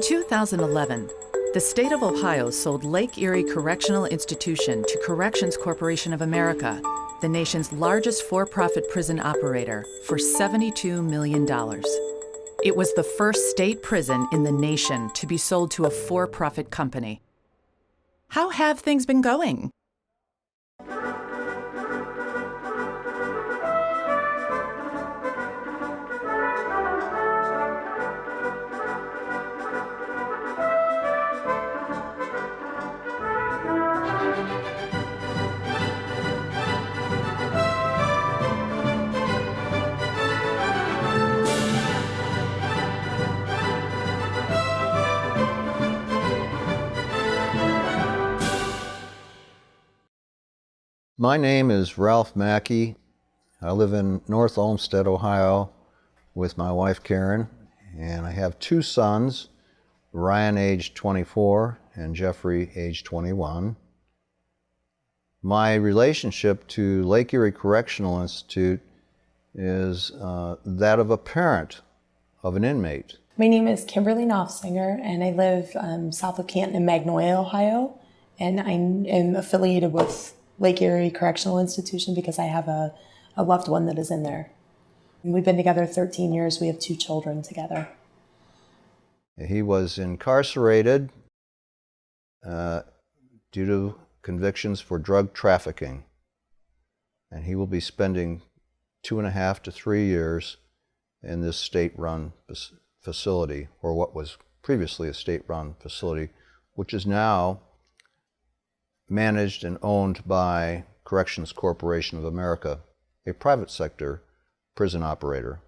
2011, the state of Ohio sold Lake Erie Correctional Institution to Corrections Corporation of America, the nation's largest for-profit prison operator, for $72 million. It was the first state prison in the nation to be sold to a for-profit company. How have things been going? My name is Ralph Mackey. I live in North Olmsted, Ohio, with my wife Karen, and I have two sons, Ryan, age 24, and Jeffrey, age 21. My relationship to Lake Erie Correctional Institute is that of a parent of an inmate. My name is Kimberly Knopfsinger, and I live south of Canton in Magnolia, Ohio, and I am affiliated with Lake Erie Correctional Institution because I have a loved one that is in there. We've been together 13 years. We have two children together. He was incarcerated due to convictions for drug trafficking, and he will be spending 2.5 to 3 years in this state-run facility, or what was previously a state-run facility, which is now managed and owned by Corrections Corporation of America, a private sector prison operator.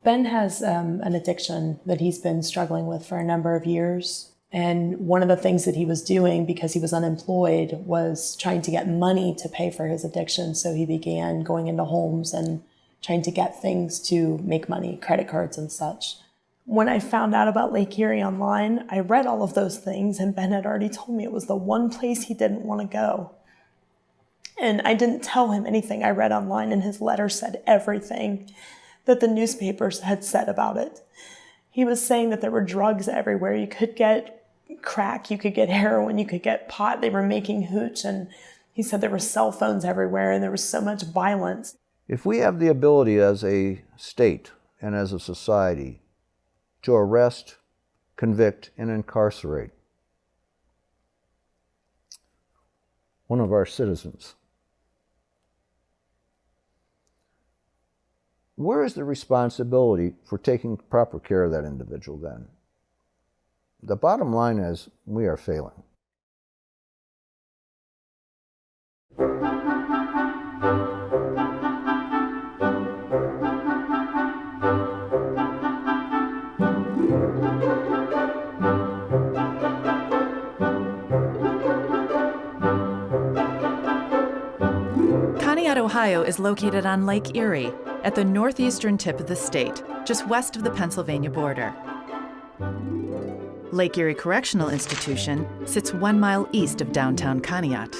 Ben has an addiction that he's been struggling with for a number of years. And one of the things that he was doing because he was unemployed was trying to get money to pay for his addiction. So he began going into homes and trying to get things to make money, credit cards and such. When I found out about Lake Erie online, I read all of those things, and Ben had already told me it was the one place he didn't want to go. And I didn't tell him anything I read online, and his letter said everything that the newspapers had said about it. He was saying that there were drugs everywhere. You could get crack, you could get heroin, you could get pot. They were making hooch, and he said there were cell phones everywhere, and there was so much violence. If we have the ability as a state and as a society to arrest, convict, and incarcerate one of our citizens, where is the responsibility for taking proper care of that individual then? The bottom line is we are failing. Ohio is located on Lake Erie, at the northeastern tip of the state, just west of the Pennsylvania border. Lake Erie Correctional Institution sits 1 mile east of downtown Conneaut.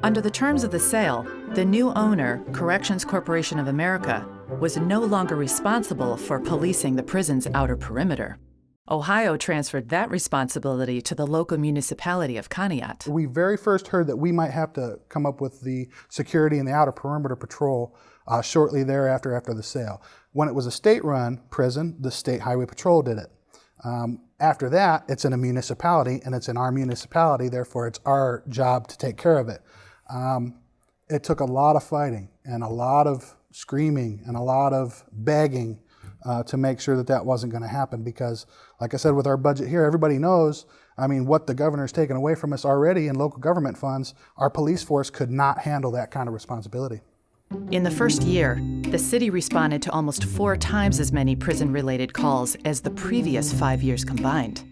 Under the terms of the sale, the new owner, Corrections Corporation of America, was no longer responsible for policing the prison's outer perimeter. Ohio transferred that responsibility to the local municipality of Conneaut. We very first heard that we might have to come up with the security and the outer perimeter patrol shortly thereafter after the sale. When it was a state-run prison, the State Highway Patrol did it. After that, it's in a municipality, and it's in our municipality, therefore it's our job to take care of it. It took a lot of fighting and a lot of screaming and a lot of begging to make sure that that wasn't going to happen, because like I said, with our budget here, everybody knows, what the governor's taken away from us already in local government funds. Our police force could not handle that kind of responsibility. In the first year, the city responded to almost 4 times as many prison-related calls as the previous 5 years combined.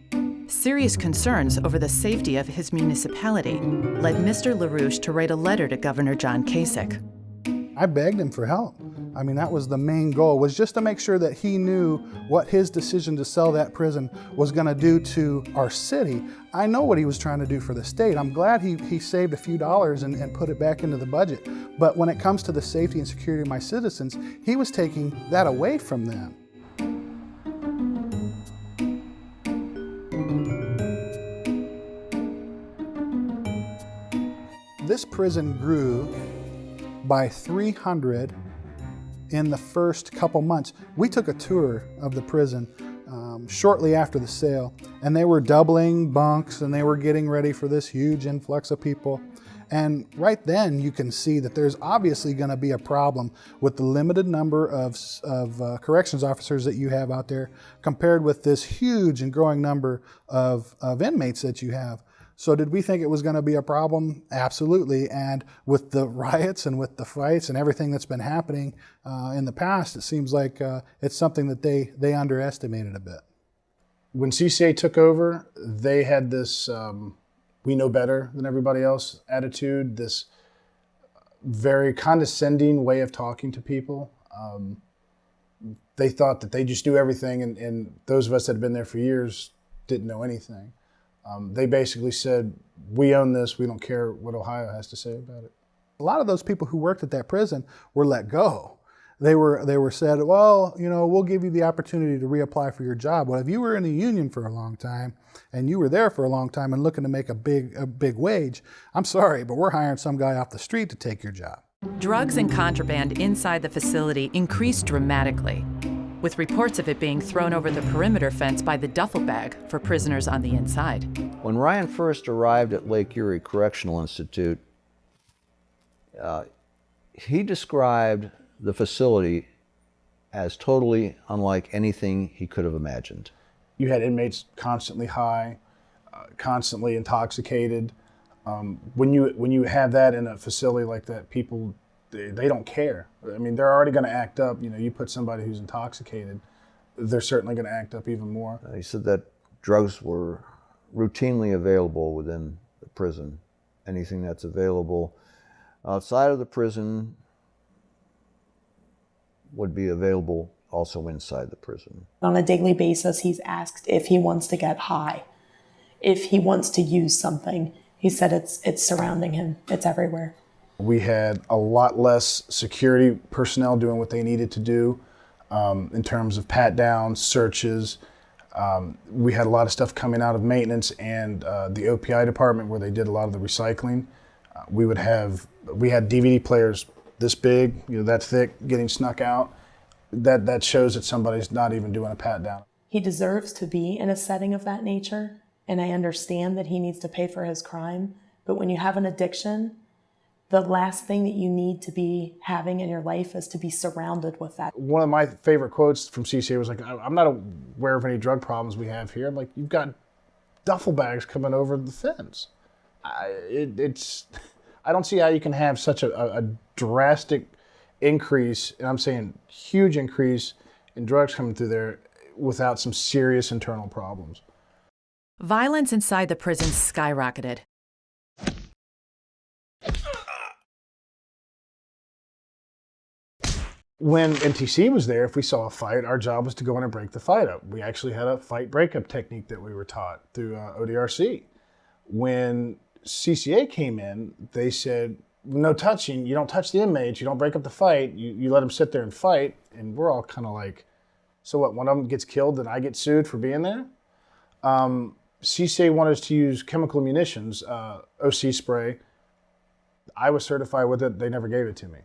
Serious concerns over the safety of his municipality led Mr. LaRouche to write a letter to Governor John Kasich. I begged him for help. That was the main goal, was just to make sure that he knew what his decision to sell that prison was going to do to our city. I know what he was trying to do for the state. I'm glad he saved a few dollars and put it back into the budget. But when it comes to the safety and security of my citizens, he was taking that away from them. This prison grew by 300 in the first couple months. We took a tour of the prison shortly after the sale, and they were doubling bunks and they were getting ready for this huge influx of people. And right then you can see that there's obviously going to be a problem with the limited number of corrections officers that you have out there compared with this huge and growing number of inmates that you have. So did we think it was going to be a problem? Absolutely. And with the riots and with the fights and everything that's been happening in the past, it seems like it's something that they underestimated a bit. When CCA took over, they had this we know better than everybody else attitude, this very condescending way of talking to people. They thought that they just knew everything, and those of us that had been there for years didn't know anything. They basically said, we own this, we don't care what Ohio has to say about it. A lot of those people who worked at that prison were let go. They were said, well, you know, we'll give you the opportunity to reapply for your job. Well, if you were in the union for a long time and you were there for a long time and looking to make a big wage, I'm sorry, but we're hiring some guy off the street to take your job. Drugs and contraband inside the facility increased dramatically, with reports of it being thrown over the perimeter fence by the duffel bag for prisoners on the inside. When Ryan first arrived at Lake Erie Correctional Institute, he described the facility as totally unlike anything he could have imagined. You had inmates constantly high, constantly intoxicated. When you have that in a facility like that, people, they don't care. I mean, they're already going to act up. You know, you put somebody who's intoxicated, they're certainly going to act up even more. He said that drugs were routinely available within the prison. Anything that's available outside of the prison would be available also inside the prison. On a daily basis, he's asked if he wants to get high, if he wants to use something. He said it's surrounding him, it's everywhere. We had a lot less security personnel doing what they needed to do in terms of pat downs, searches. We had a lot of stuff coming out of maintenance and the OPI department where they did a lot of the recycling. We had DVD players this big, you know, that thick, getting snuck out. That shows that somebody's not even doing a pat down. He deserves to be in a setting of that nature, and I understand that he needs to pay for his crime, but when you have an addiction, the last thing that you need to be having in your life is to be surrounded with that. One of my favorite quotes from CCA was like, I'm not aware of any drug problems we have here. I'm like, you've got duffel bags coming over the fence. I don't see how you can have such a drastic increase, and I'm saying huge increase in drugs coming through there without some serious internal problems. Violence inside the prison skyrocketed. When NTC was there, if we saw a fight, our job was to go in and break the fight up. We actually had a fight breakup technique that we were taught through ODRC. When CCA came in, they said, no touching, you don't touch the inmates, you don't break up the fight, you let them sit there and fight. And we're all kind of like, so what, one of them gets killed, then I get sued for being there? CCA wanted us to use chemical munitions, OC spray. I was certified with it, they never gave it to me.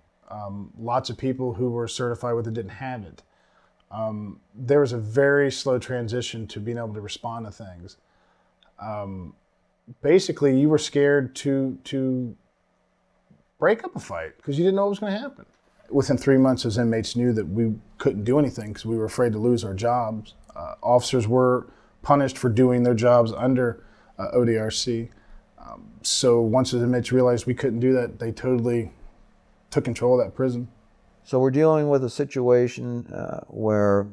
Lots of people who were certified with it didn't have it. There was a very slow transition to being able to respond to things. Basically, you were scared to break up a fight because you didn't know what was going to happen. Within 3 months, those inmates knew that we couldn't do anything because we were afraid to lose our jobs. Officers were punished for doing their jobs under ODRC. So once those inmates realized we couldn't do that, they totally took control of that prison. So we're dealing with a situation where,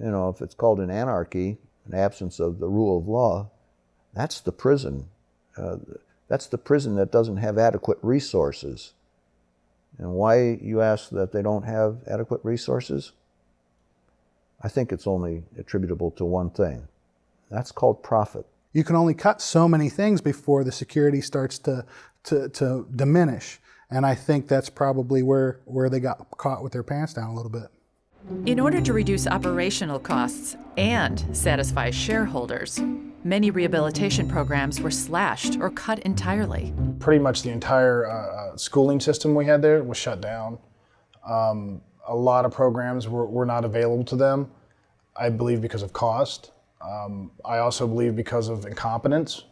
you know, if it's called an anarchy, an absence of the rule of law, that's the prison. That's the prison that doesn't have adequate resources. And why, you ask, that they don't have adequate resources? I think it's only attributable to one thing. That's called profit. You can only cut so many things before the security starts to diminish. And I think that's probably where they got caught with their pants down a little bit. In order to reduce operational costs and satisfy shareholders, Many rehabilitation programs were slashed or cut entirely. Pretty much the entire schooling system we had there was shut down. A lot of programs were not available to them, I believe because of cost. I also believe because of incompetence,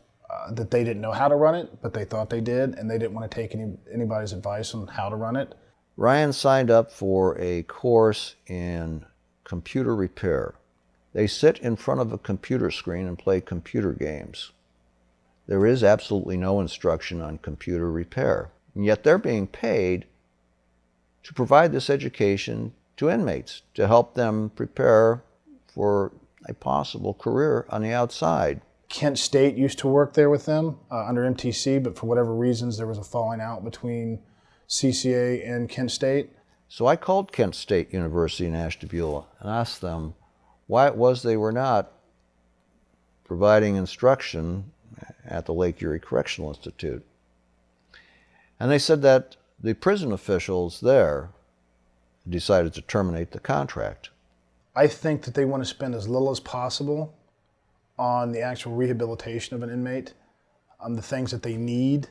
that they didn't know how to run it, but they thought they did, and they didn't want to take anybody's advice on how to run it. Ryan signed up for a course in computer repair. They sit in front of a computer screen and play computer games. There is absolutely no instruction on computer repair, and yet they're being paid to provide this education to inmates to help them prepare for a possible career on the outside. Kent State used to work there with them under MTC, but for whatever reasons there was a falling out between CCA and Kent State. So I called Kent State University in Ashtabula and asked them why it was they were not providing instruction at the Lake Erie Correctional Institute. And they said that the prison officials there decided to terminate the contract. I think that they want to spend as little as possible on the actual rehabilitation of an inmate, on the things that they need,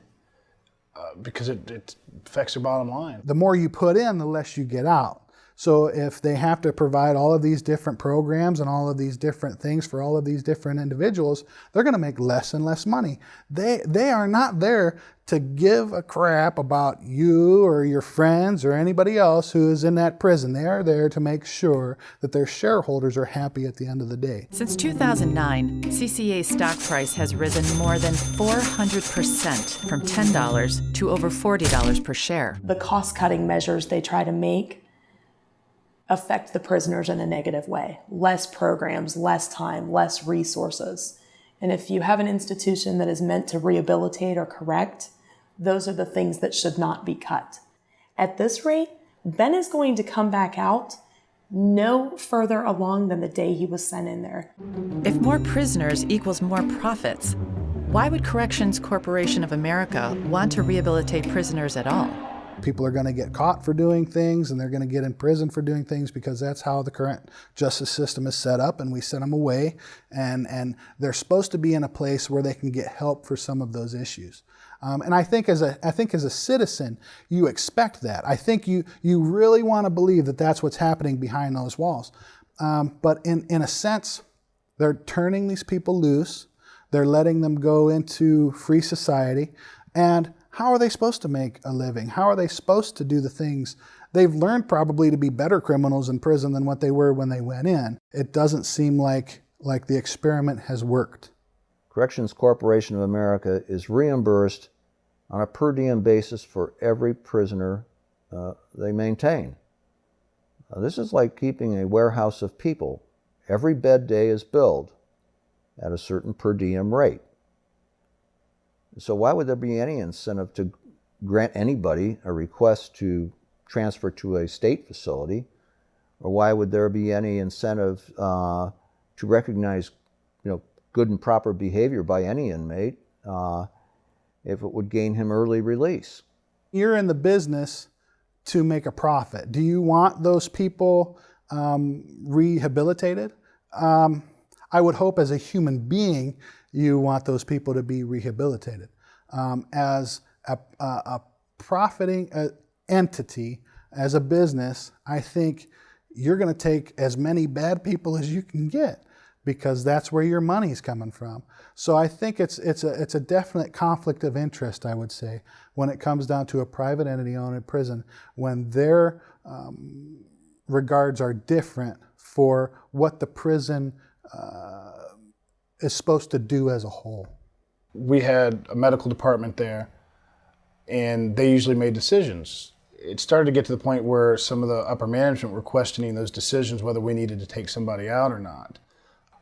because it affects their bottom line. The more you put in, the less you get out. So if they have to provide all of these different programs and all of these different things for all of these different individuals, they're going to make less and less money. They are not there to give a crap about you or your friends or anybody else who is in that prison. They are there to make sure that their shareholders are happy at the end of the day. Since 2009, CCA's stock price has risen more than 400%, from $10 to over $40 per share. The cost-cutting measures they try to make affect the prisoners in a negative way. Less programs, less time, less resources. And if you have an institution that is meant to rehabilitate or correct, those are the things that should not be cut. At this rate, Ben is going to come back out no further along than the day he was sent in there. If more prisoners equals more profits, why would Corrections Corporation of America want to rehabilitate prisoners at all? People are going to get caught for doing things, and they're going to get in prison for doing things because that's how the current justice system is set up, and we send them away, and they're supposed to be in a place where they can get help for some of those issues. And I think as a citizen, you expect that. I think you really want to believe that that's what's happening behind those walls. But in a sense, they're turning these people loose. They're letting them go into free society, and how are they supposed to make a living? How are they supposed to do the things? They've learned probably to be better criminals in prison than what they were when they went in. It doesn't seem like the experiment has worked. Corrections Corporation of America is reimbursed on a per diem basis for every prisoner they maintain. This is like keeping a warehouse of people. Every bed day is billed at a certain per diem rate. So why would there be any incentive to grant anybody a request to transfer to a state facility? Or why would there be any incentive to recognize, good and proper behavior by any inmate if it would gain him early release? You're in the business to make a profit. Do you want those people rehabilitated? I would hope as a human being, you want those people to be rehabilitated. As a profiting entity, as a business, I think you're going to take as many bad people as you can get because that's where your money's coming from. So I think it's a definite conflict of interest, I would say, when it comes down to a private entity owned prison, when their regards are different for what the prison is supposed to do as a whole. We had a medical department there, and they usually made decisions. It started to get to the point where some of the upper management were questioning those decisions, whether we needed to take somebody out or not.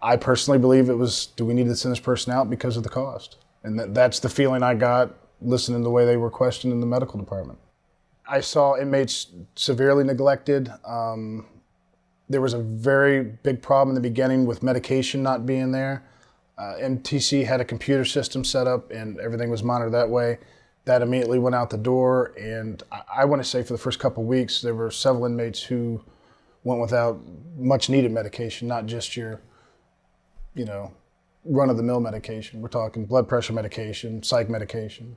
I personally believe it was, do we need to send this person out because of the cost? And that's the feeling I got listening to the way they were questioned in the medical department. I saw inmates severely neglected. There was a very big problem in the beginning with medication not being there. MTC had a computer system set up and everything was monitored that way. That immediately went out the door, and I want to say for the first couple of weeks there were several inmates who went without much needed medication, not just your, run-of-the-mill medication. We're talking blood pressure medication, psych medication.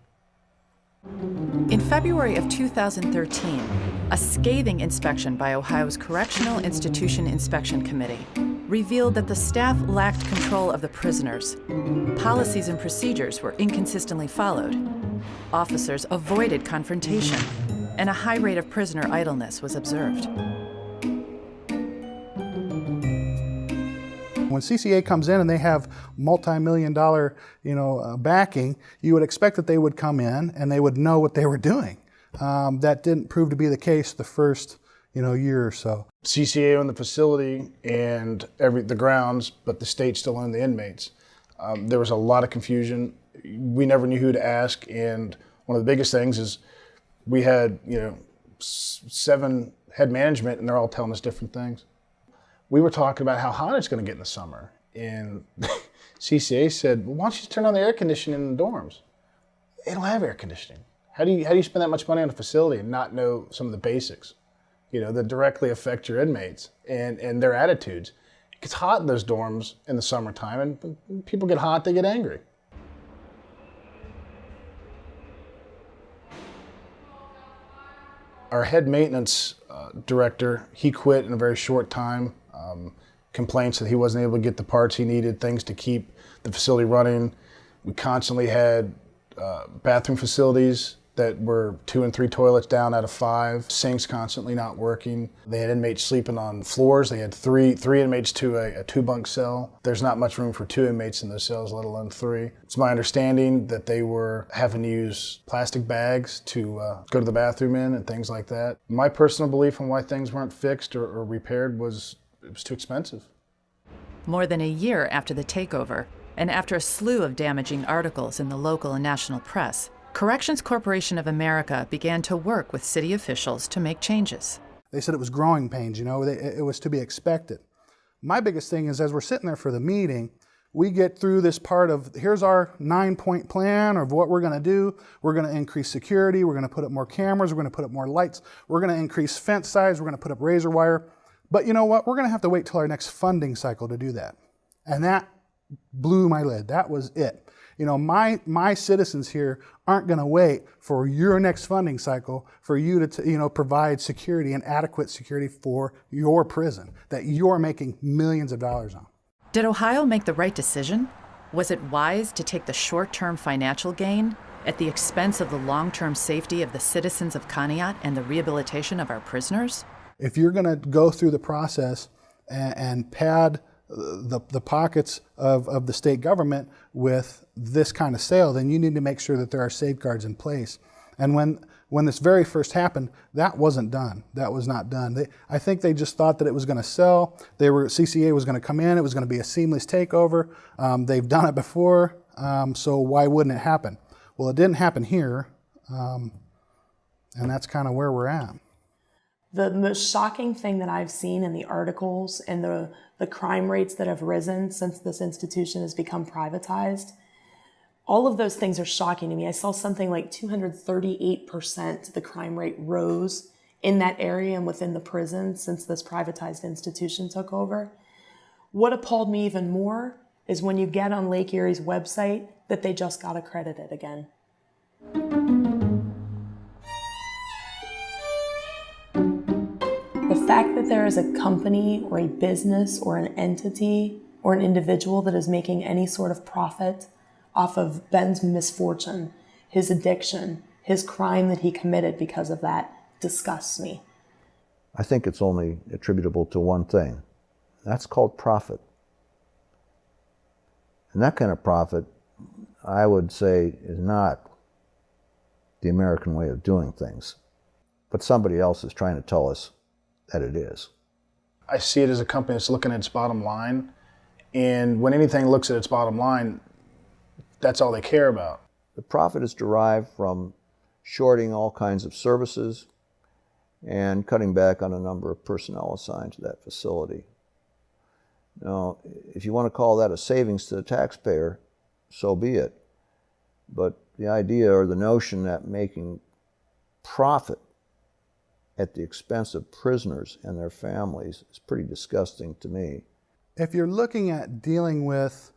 In February of 2013, a scathing inspection by Ohio's Correctional Institution Inspection Committee revealed that the staff lacked control of the prisoners. Policies and procedures were inconsistently followed. Officers avoided confrontation, and a high rate of prisoner idleness was observed. When CCA comes in and they have multi-million-dollar, backing, you would expect that they would come in and they would know what they were doing. That didn't prove to be the case the first, year or so. CCA owned the facility and the grounds, but the state still owned the inmates. There was a lot of confusion. We never knew who to ask, and one of the biggest things is we had, 7 head management, and they're all telling us different things. We were talking about how hot it's going to get in the summer, and CCA said, well, why don't you just turn on the air conditioning in the dorms? They don't have air conditioning. How do you spend that much money on a facility and not know some of the basics, that directly affect your inmates and their attitudes? It gets hot in those dorms in the summertime, and when people get hot, they get angry. Our head maintenance director, he quit in a very short time. Complaints that he wasn't able to get the parts he needed, things to keep the facility running. We constantly had bathroom facilities that were 2 and 3 toilets down out of 5, sinks constantly not working. They had inmates sleeping on floors. They had three inmates to a 2-bunk cell. There's not much room for 2 inmates in those cells, let alone 3. It's my understanding that they were having to use plastic bags to go to the bathroom in and things like that. My personal belief on why things weren't fixed or repaired was it was too expensive. More than a year after the takeover, and after a slew of damaging articles in the local and national press, Corrections Corporation of America began to work with city officials to make changes. They said it was growing pains, it was to be expected. My biggest thing is, as we're sitting there for the meeting, we get through this part of, here's our 9-point plan of what we're going to do. We're going to increase security. We're going to put up more cameras. We're going to put up more lights. We're going to increase fence size. We're going to put up razor wire. But you know what? We're going to have to wait till our next funding cycle to do that. And that blew my lid. That was it. My citizens here aren't going to wait for your next funding cycle for you to provide security and adequate security for your prison that you're making millions of dollars on. Did Ohio make the right decision? Was it wise to take the short-term financial gain at the expense of the long-term safety of the citizens of Conneaut and the rehabilitation of our prisoners? If you're going to go through the process and pad the pockets of the state government with this kind of sale, then you need to make sure that there are safeguards in place. And when this very first happened, that wasn't done. That was not done. I think they just thought that it was going to sell. CCA was going to come in. It was going to be a seamless takeover. They've done it before, so why wouldn't it happen? Well, it didn't happen here, and that's kind of where we're at. The most shocking thing that I've seen in the articles and the crime rates that have risen since this institution has become privatized, all of those things are shocking to me. I saw something like 238% the crime rate rose in that area and within the prison since this privatized institution took over. What appalled me even more is when you get on Lake Erie's website that they just got accredited again. The fact that there is a company or a business or an entity or an individual that is making any sort of profit off of Ben's misfortune, his addiction, his crime that he committed because of that, disgusts me. I think it's only attributable to one thing. That's called profit. And that kind of profit, I would say, is not the American way of doing things. But somebody else is trying to tell us that it is. I see it as a company that's looking at its bottom line, and when anything looks at its bottom line, that's all they care about. The profit is derived from shorting all kinds of services and cutting back on a number of personnel assigned to that facility. Now, if you want to call that a savings to the taxpayer, so be it. But the idea or the notion that making profit at the expense of prisoners and their families is pretty disgusting to me. If you're looking at dealing with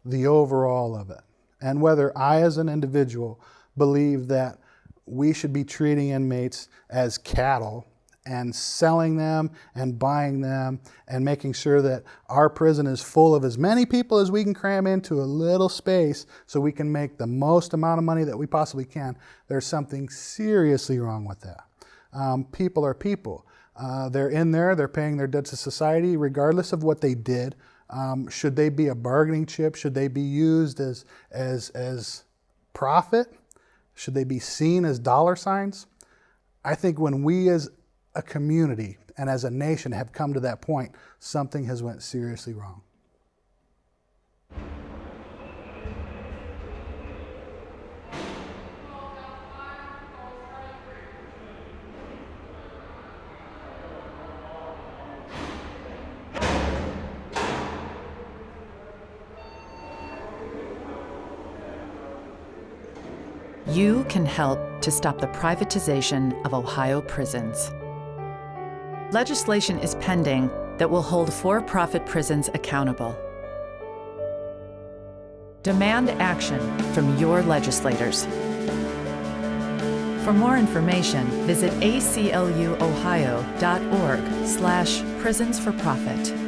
the overall of it. And whether I as an individual believe that we should be treating inmates as cattle and selling them and buying them and making sure that our prison is full of as many people as we can cram into a little space so we can make the most amount of money that we possibly can, there's something seriously wrong with that. People are people. They're in there, they're paying their debt to society regardless of what they did. Should they be a bargaining chip? Should they be used as profit? Should they be seen as dollar signs? I think when we as a community and as a nation have come to that point, something has went seriously wrong. You can help to stop the privatization of Ohio prisons. Legislation is pending that will hold for-profit prisons accountable. Demand action from your legislators. For more information, visit acluohio.org/prisonsforprofit.